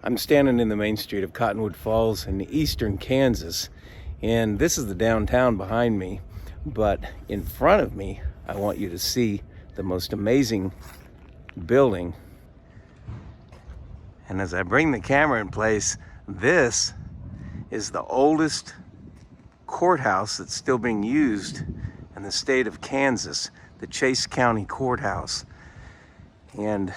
I'm standing in the main street of Cottonwood Falls in eastern Kansas, and this is the downtown behind me, but in front of me, I want you to see the most amazing building. And as I bring the camera in place, this is the oldest courthouse that's still being used in the state of Kansas, the Chase County Courthouse. And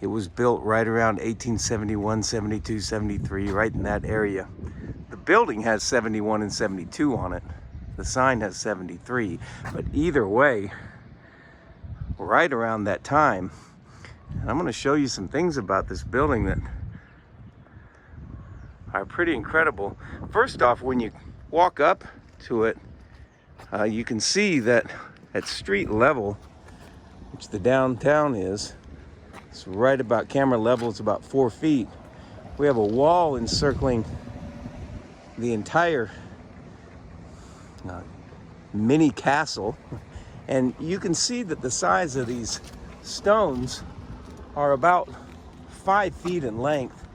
it was built right around 1871, 72, 73, right in that area. The building has 71 and 72 on it. The sign has 73, but either way, right around that time. And I'm gonna show you some things about this building that are pretty incredible. First off, when you walk up to it, you can see that at street level, which the downtown is, it's right about camera level, it's about 4 feet. We have a wall encircling the entire mini castle. And you can see that the size of these stones are about 5 feet in length,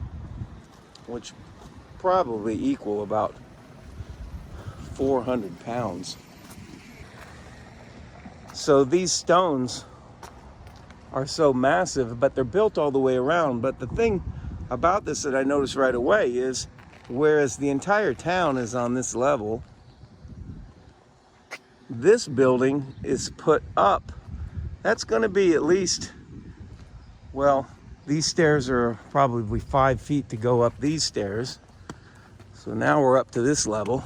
which probably equal about 400 pounds. So these stones are so massive, but they're built all the way around. But the thing about this that I noticed right away is, whereas the entire town is on this level, this building is put up. That's going to be at least, well, these stairs are probably 5 feet to go up these stairs. So now we're up to this level.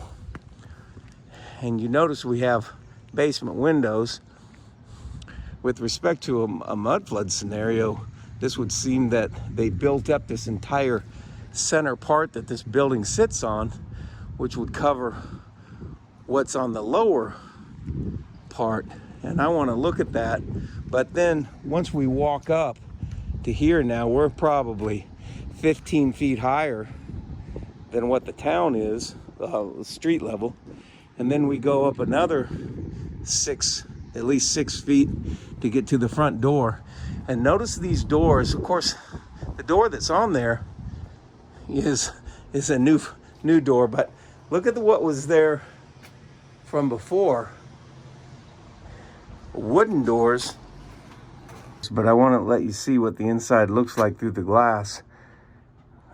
And you notice we have basement windows. With respect to a mudflood scenario, this would seem that they built up this entire center part that this building sits on, which would cover what's on the lower part. And I want to look at that. But then once we walk up to here, now we're probably 15 feet higher than what the town is, street level. And then we go up another at least 6 feet to get to the front door. And notice these doors. Of course, the door that's on there is a new door, but look at what was there from before. Wooden doors. But I want to let you see what the inside looks like through the glass.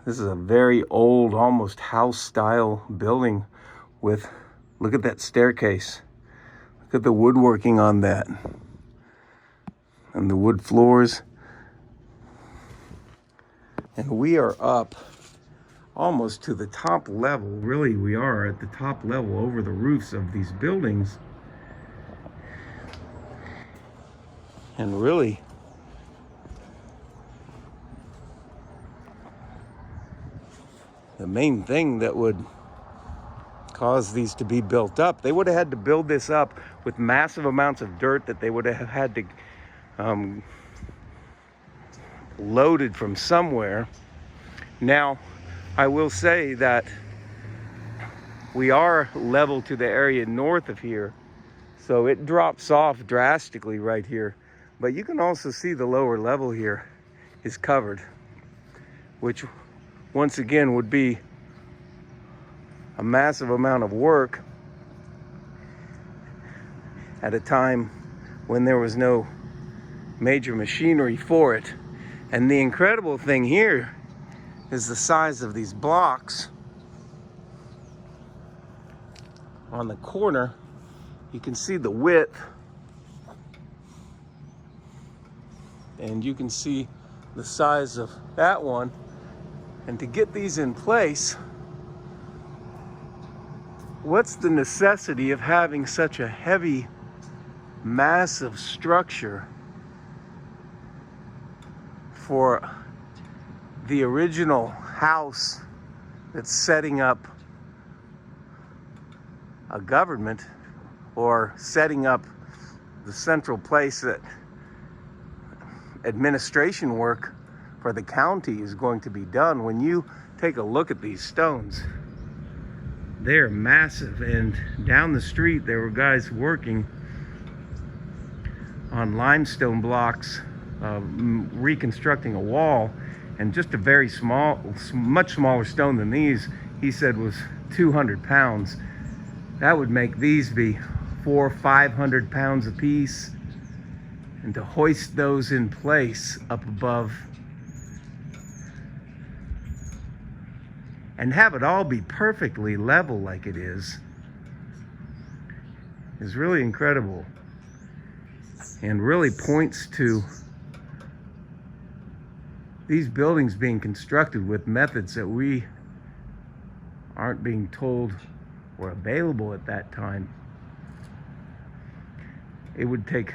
This is a very old, almost house style building with, look at that staircase. Look at the woodworking on that. And the wood floors. And we are up almost to the top level. Really, we are at the top level over the roofs of these buildings. And really, the main thing that would cause these to be built up, they would have had to build this up with massive amounts of dirt that they would have had to loaded from somewhere. Now, I will say that we are level to the area north of here, so it drops off drastically right here. But you can also see the lower level here is covered, which once again would be a massive amount of work at a time when there was no major machinery for it. And the incredible thing here is the size of these blocks. On the corner, you can see the width, and you can see the size of that one. And to get these in place, what's the necessity of having such a heavy, massive structure for the original house that's setting up a government, or setting up the central place that administration work for the county is going to be done? When you take a look at these stones, they're massive. And down the street there were guys working on limestone blocks, reconstructing a wall, And just a very small, much smaller stone than these, he said was 200 pounds. That would make these be 400 or 500 pounds a piece. And to hoist those in place up above and have it all be perfectly level like it is really incredible, and really points to these buildings being constructed with methods that we aren't being told were available at that time. It would take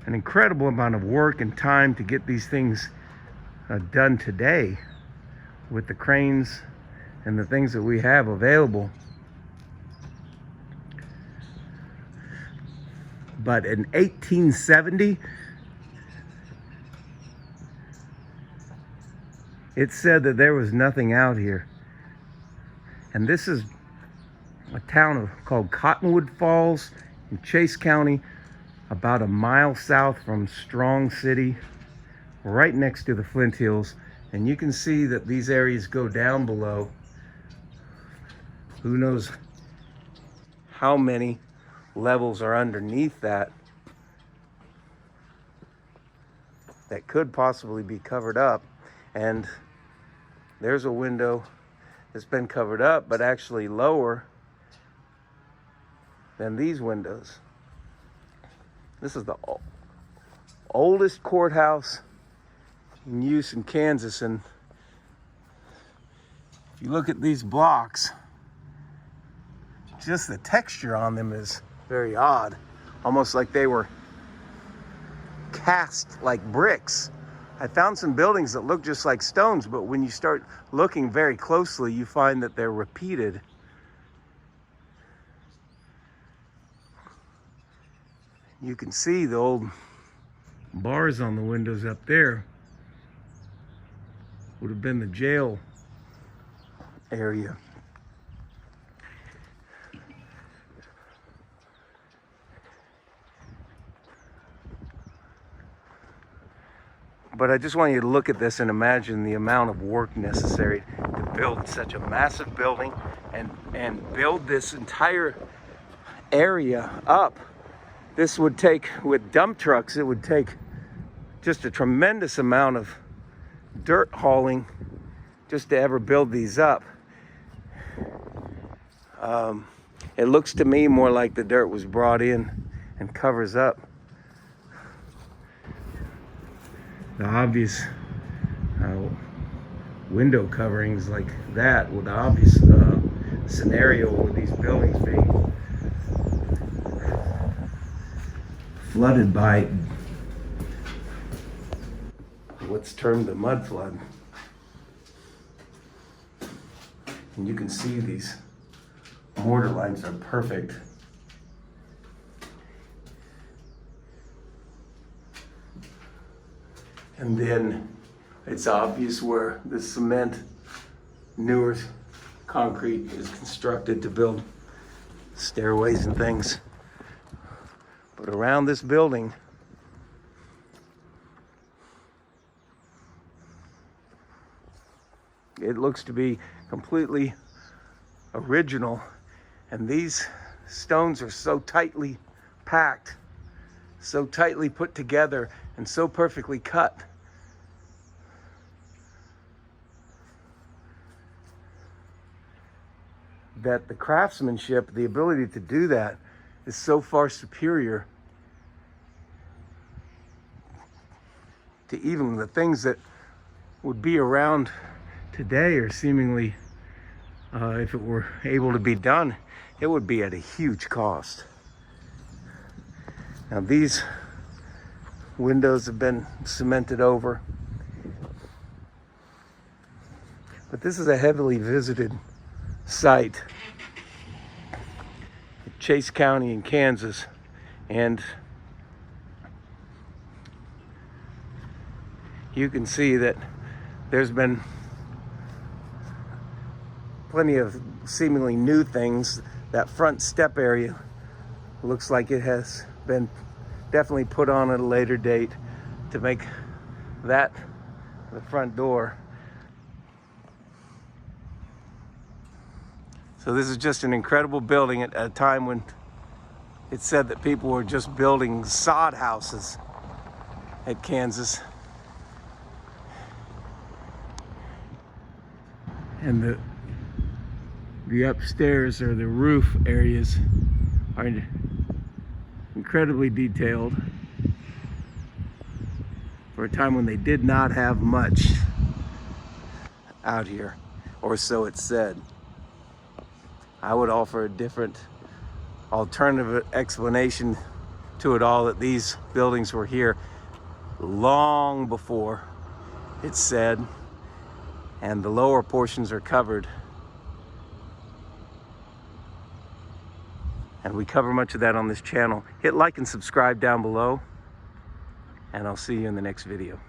an incredible amount of work and time to get these things done today with the cranes and the things that we have available. But in 1870, it said that there was nothing out here. And this is a town called Cottonwood Falls in Chase County, about a mile south from Strong City, right next to the Flint Hills. And you can see that these areas go down below. Who knows how many levels are underneath that could possibly be covered up. And there's a window that's been covered up, but actually lower than these windows. This is the oldest courthouse in use in Kansas. And if you look at these blocks, just the texture on them is very odd, almost like they were cast like bricks. I found some buildings that look just like stones, but when you start looking very closely, you find that they're repeated. You can see the old bars on the windows up there. Would have been the jail area. But I just want you to look at this and imagine the amount of work necessary to build such a massive building and build this entire area up. This would take, with dump trucks, it would take just a tremendous amount of dirt hauling just to ever build these up. It looks to me more like the dirt was brought in and covers up the obvious window coverings like that, with the obvious scenario with these buildings being flooded by what's termed the mudflood. And you can see these mortar lines are perfect. And then it's obvious where the cement, newer concrete is constructed to build stairways and things. But around this building, it looks to be completely original. And these stones are so tightly packed, so tightly put together, and so perfectly cut that the craftsmanship, the ability to do that, is so far superior to even the things that would be around today, or seemingly, if it were able to be done, it would be at a huge cost. Now these windows have been cemented over, but this is a heavily visited site, Chase County in Kansas, and you can see that there's been plenty of seemingly new things. That front step area looks like it has been definitely put on at a later date to make that the front door. So this is just an incredible building at a time when it said that people were just building sod houses at Kansas. And the upstairs or the roof areas are incredibly detailed for a time when they did not have much out here, or so it's said. I would offer a different alternative explanation to it all, that these buildings were here long before it's said, and the lower portions are covered. And we cover much of that on this channel. Hit like and subscribe down below, and I'll see you in the next video.